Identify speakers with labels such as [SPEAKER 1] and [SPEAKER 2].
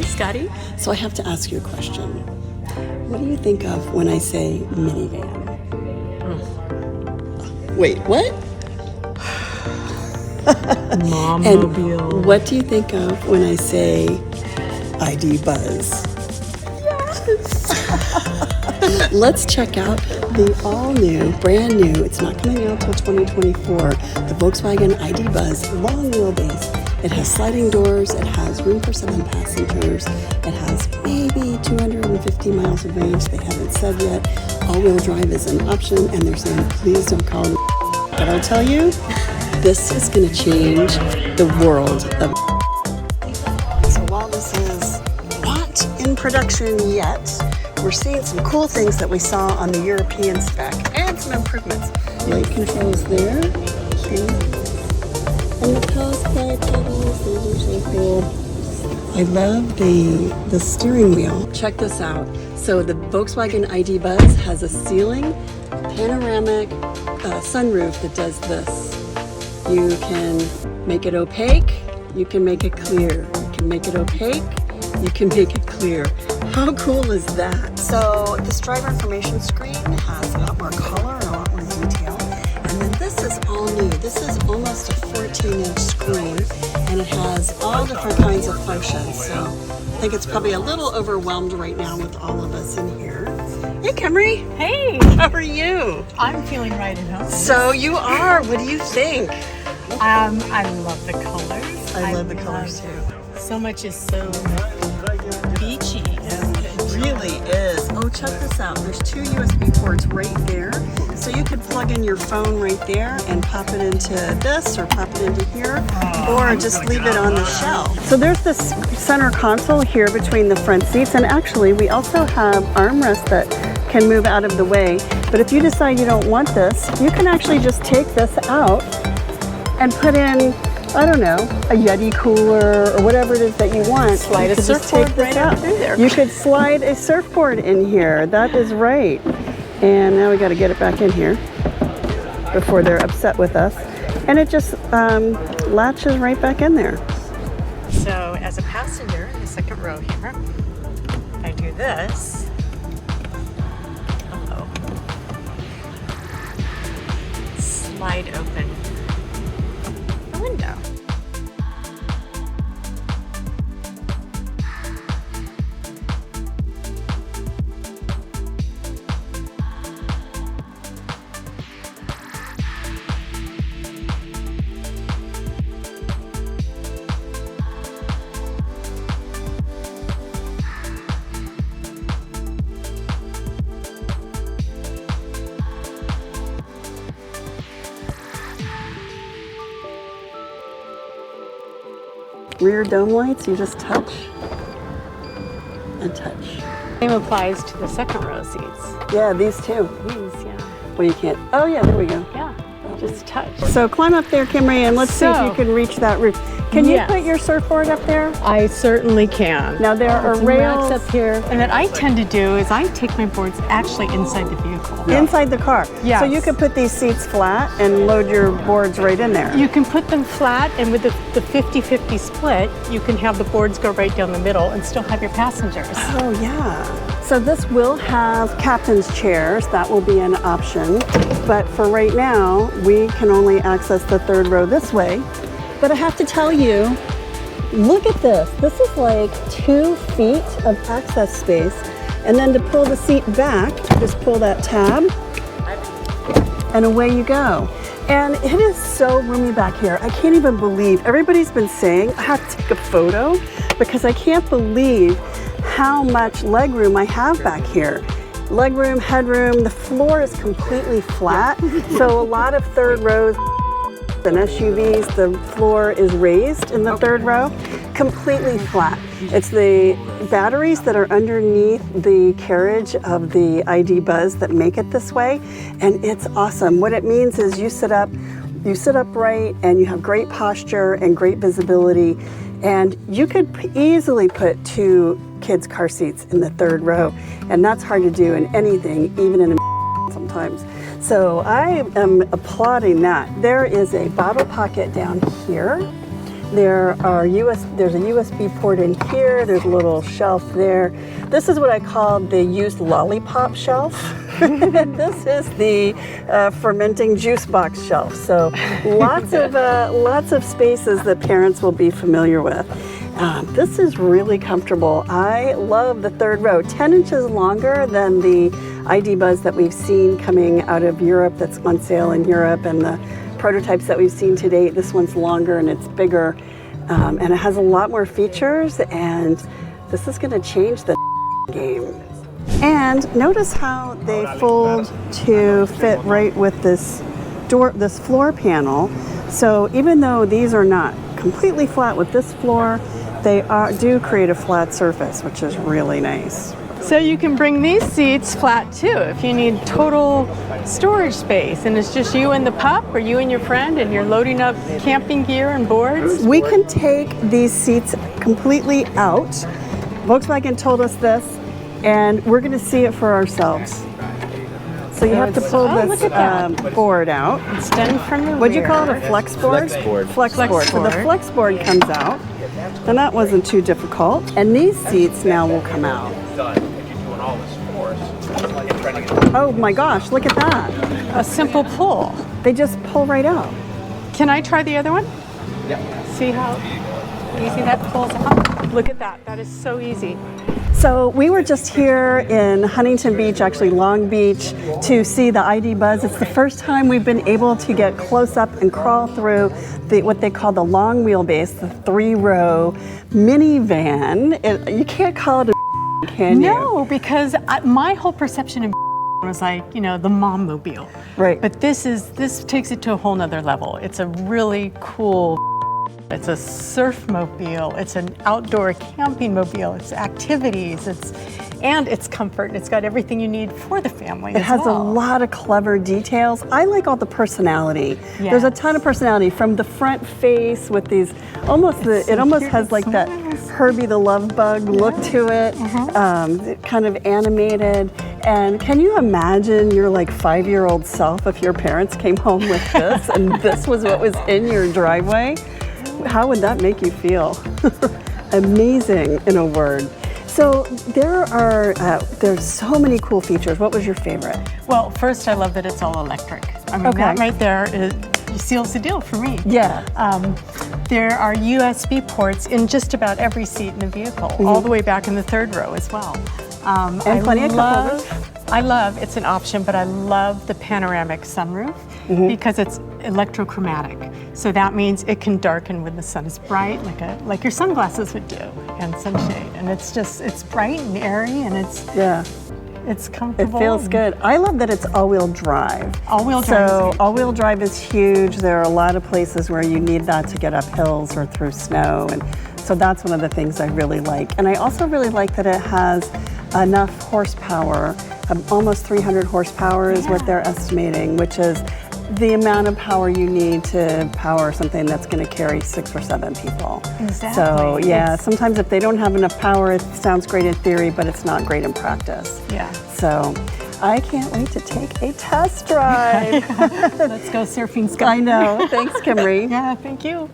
[SPEAKER 1] Hey, Scotty.
[SPEAKER 2] So I have to ask you a question. What do you think of when I say minivan? Wait, what?
[SPEAKER 1] Mom-mobile.
[SPEAKER 2] And what do you think of when I say ID Buzz? Let's check out the all-new, brand new, it's not coming out till 2024, the Volkswagen ID Buzz long wheelbase. It has sliding doors, it has room for 7 passengers, it has maybe 250 miles of range, they haven't said yet. All-wheel drive is an option, and they're saying, please don't call it. But I'll tell you, this is going to change the world of. So while this is not in production yet, we're seeing some cool things that we saw on the European spec and some improvements. Light controls there. Okay. And the pause quiet pedals, those are so cool. I love the steering wheel. Check this out. So the Volkswagen ID Buzz has a ceiling panoramic sunroof that does this. You can make it opaque, you can make it clear. You can make it opaque, you can make it clear. How cool is that? So this driver information screen has a lot more color and a lot more detail. And then this is all new. This is almost a 14-inch screen, and it has all different kinds of functions. So I think it's probably a little overwhelmed right now with all of us in here. Hey, Camry.
[SPEAKER 1] Hey.
[SPEAKER 2] How are you?
[SPEAKER 1] I'm feeling right at home.
[SPEAKER 2] So you are. What do you think?
[SPEAKER 1] I love the colors.
[SPEAKER 2] I love the colors too.
[SPEAKER 1] So much is so beachy.
[SPEAKER 2] It really is. Oh, check this out. There's 2 USB ports right there. So you could plug in your phone right there and pop it into this or pop it into here, or just leave it on the shelf. So there's this center console here between the front seats, and actually we also have armrests that can move out of the way. But if you decide you don't want this, you can actually just take this out and put in, I don't know, a Yeti cooler or whatever it is that you want.
[SPEAKER 1] Slide
[SPEAKER 2] you
[SPEAKER 1] a surfboard right out through there.
[SPEAKER 2] You could slide a surfboard in here. That is right. And now we got to get it back in here before they're upset with us. And it just latches right back in there.
[SPEAKER 1] So as a passenger in the second row here, I do this. Hello. Slide open the window.
[SPEAKER 2] Rear dome lights, you just touch and touch.
[SPEAKER 1] Same applies to the second row seats.
[SPEAKER 2] Yeah, these too.
[SPEAKER 1] These, yeah.
[SPEAKER 2] Well, you can't. Oh, yeah, there we go.
[SPEAKER 1] Yeah, just touch.
[SPEAKER 2] So climb up there, Camry, and let's see if you can reach that roof. Can you put your surfboard up there?
[SPEAKER 1] I certainly can.
[SPEAKER 2] Now there are rails
[SPEAKER 1] up here. And what I tend to do is I take my boards actually inside the vehicle.
[SPEAKER 2] inside the car.
[SPEAKER 1] Yes.
[SPEAKER 2] So you could put these seats flat and load your boards right in there.
[SPEAKER 1] You can put them flat, and with the 50-50 split, you can have the boards go right down the middle and still have your passengers.
[SPEAKER 2] Oh, yeah. So this will have captain's chairs. That will be an option. But for right now, we can only access the third row this way. But I have to tell you, look at this. This is like 2 feet of access space. And then to pull the seat back, just pull that tab, and away you go. And it is so roomy back here. I can't even believe, everybody's been saying I have to take a photo because I can't believe how much legroom I have back here. Legroom, headroom, the floor is completely flat. So a lot of third rows and SUVs, the floor is raised in the third row, completely flat. It's the batteries that are underneath the carriage of the ID Buzz that make it this way, and it's awesome. What it means is you sit up right, and you have great posture and great visibility, and you could easily put 2 kids' car seats in the third row, and that's hard to do in anything, even in a sometimes. So I am applauding that. There is a bottle pocket down here, There's a USB port in here. There's a little shelf there. This is what I call the used lollipop shelf. And this is the fermenting juice box shelf. So lots of spaces that parents will be familiar with. This is really comfortable. I love the third row. 10 inches longer than the ID Buzz that we've seen coming out of Europe, that's on sale in Europe, and the prototypes that we've seen to date. This one's longer and it's bigger, and it has a lot more features, and this is going to change the game. And notice how they fold to fit right with this floor panel. So even though these are not completely flat with this floor, they do create a flat surface, which is really nice.
[SPEAKER 1] So you can bring these seats flat too if you need total storage space and it's just you and the pup or you and your friend and you're loading up camping gear and boards.
[SPEAKER 2] We can take these seats completely out. Volkswagen told us this, and we're going to see it for ourselves. So you have to pull this board out.
[SPEAKER 1] It's done from the
[SPEAKER 2] What'd you
[SPEAKER 1] rear.
[SPEAKER 2] call it, a flex board? Flex board. So the flex board comes out, and that wasn't too difficult. And these seats now will come out. Oh my gosh, look at that.
[SPEAKER 1] A simple pull.
[SPEAKER 2] They just pull right out.
[SPEAKER 1] Can I try the other one? Yeah. See how easy that pulls out? Look at that. That is so easy.
[SPEAKER 2] So we were just here in Huntington Beach, actually Long Beach, to see the ID Buzz. It's the first time we've been able to get close up and crawl through what they call the long wheelbase, the 3-row minivan. You can't call it a can you?
[SPEAKER 1] No, because my whole perception of was like, you know, the mom mobile.
[SPEAKER 2] Right.
[SPEAKER 1] But this takes it to a whole nother level. It's a really cool. It's a surf mobile, it's an outdoor camping mobile, it's activities, and it's comfort, and it's got everything you need for the family.
[SPEAKER 2] It has a lot of clever details. I like all the personality.
[SPEAKER 1] Yes.
[SPEAKER 2] There's a ton of personality from the front face with these, it almost has like that Herbie the Love Bug look to it, kind of animated. And can you imagine your like 5-year-old self if your parents came home with this and this was what was in your driveway? How would that make you feel? Amazing, in a word. So there's so many cool features. What was your favorite?
[SPEAKER 1] Well, first I love that it's all electric. I mean, that right there seals the deal for me.
[SPEAKER 2] Yeah.
[SPEAKER 1] There are USB ports in just about every seat in the vehicle, all the way back in the 3rd row as well.
[SPEAKER 2] And plenty of cup holders.
[SPEAKER 1] It's an option, but I love the panoramic sunroof because it's electrochromatic. So that means it can darken when the sun is bright, like your sunglasses would do, and sunshade. And it's bright and airy, and it's comfortable.
[SPEAKER 2] It feels good. I love that it's all-wheel drive.
[SPEAKER 1] All-wheel drive.
[SPEAKER 2] So all-wheel drive is huge. There are a lot of places where you need that to get up hills or through snow, and so that's one of the things I really like. And I also really like that it has enough horsepower. Almost 300 horsepower is what they're estimating, which is the amount of power you need to power something that's going to carry 6 or 7 people.
[SPEAKER 1] Exactly.
[SPEAKER 2] So yeah, sometimes if they don't have enough power, it sounds great in theory, but it's not great in practice.
[SPEAKER 1] Yeah.
[SPEAKER 2] So I can't wait to take a test drive.
[SPEAKER 1] Let's go surfing, Scott.
[SPEAKER 2] I know. Thanks, Kimry.
[SPEAKER 1] Yeah, thank you.